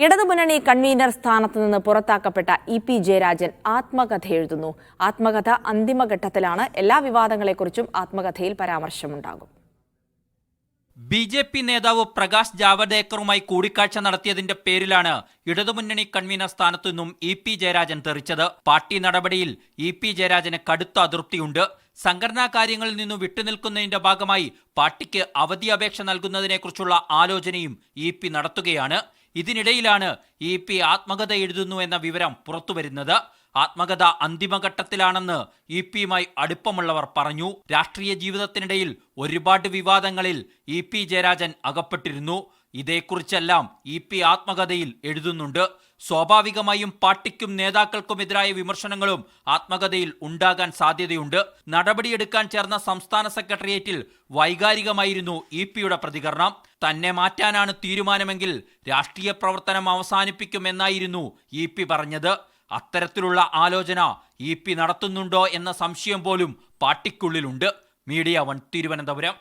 ഇടതുമുന്നണി കൺവീനർ സ്ഥാനത്ത് നിന്ന് പുറത്താക്കപ്പെട്ട ഇ.പി. ജയരാജൻ ആത്മകഥ എഴുതുന്നു. ആത്മകഥ അന്തിമഘട്ടത്തിലാണ്. എല്ലാ വിവാദങ്ങളെക്കുറിച്ചും ആത്മകഥയിൽ പരാമർശമുണ്ടാകും. ബി.ജെ.പി. നേതാവ് പ്രകാശ് ജാവദേക്കറുമായി കൂടിക്കാഴ്ച നടത്തിയതിന്റെ പേരിലാണ് ഇടതുമുന്നണി കൺവീനർ സ്ഥാനത്തു നിന്നും ഇ.പി. ജയരാജൻ തെറിച്ചത്. പാർട്ടി നടപടിയിൽ ഇ.പി. ജയരാജന് കടുത്ത അതൃപ്തിയുണ്ട്. സംഘടനാ കാര്യങ്ങളിൽ നിന്നും വിട്ടുനിൽക്കുന്നതിന്റെ ഭാഗമായി പാർട്ടിക്ക് അവധി അപേക്ഷ നൽകുന്നതിനെക്കുറിച്ചുള്ള ആലോചനയും ഇ.പി. നടത്തുകയാണ്. ഇതിനിടയിലാണ് ഇ.പി. ആത്മകഥ എഴുതുന്നു എന്ന വിവരം പുറത്തുവരുന്നത്. ആത്മകഥ അന്തിമഘട്ടത്തിലാണെന്ന് ഇ.പിയുമായി അടുപ്പമുള്ളവർ പറഞ്ഞു. രാഷ്ട്രീയ ജീവിതത്തിനിടയിൽ ഒരുപാട് വിവാദങ്ങളിൽ ഇ.പി. ജയരാജൻ അകപ്പെട്ടിരുന്നു. ഇതേക്കുറിച്ചെല്ലാം ഇ.പി. ആത്മകഥയിൽ എഴുതുന്നുണ്ട്. സ്വാഭാവികമായും പാർട്ടിക്കും നേതാക്കൾക്കുമെതിരായ വിമർശനങ്ങളും ആത്മകഥയിൽ ഉണ്ടാകാൻ സാധ്യതയുണ്ട്. നടപടിയെടുക്കാൻ ചേർന്ന സംസ്ഥാന സെക്രട്ടേറിയറ്റിൽ വൈകാരികമായിരുന്നു ഇ.പിയുടെ പ്രതികരണം. തന്നെ മാറ്റാനാണ് തീരുമാനമെങ്കിൽ രാഷ്ട്രീയ പ്രവർത്തനം അവസാനിപ്പിക്കുമെന്നായിരുന്നു ഇ.പി പറഞ്ഞത്. അത്തരത്തിലുള്ള ആലോചന ഇ.പി നടത്തുന്നുണ്ടോ എന്ന സംശയം പോലും പാർട്ടിക്കുള്ളിലുണ്ട്. മീഡിയ 1 തിരുവനന്തപുരം.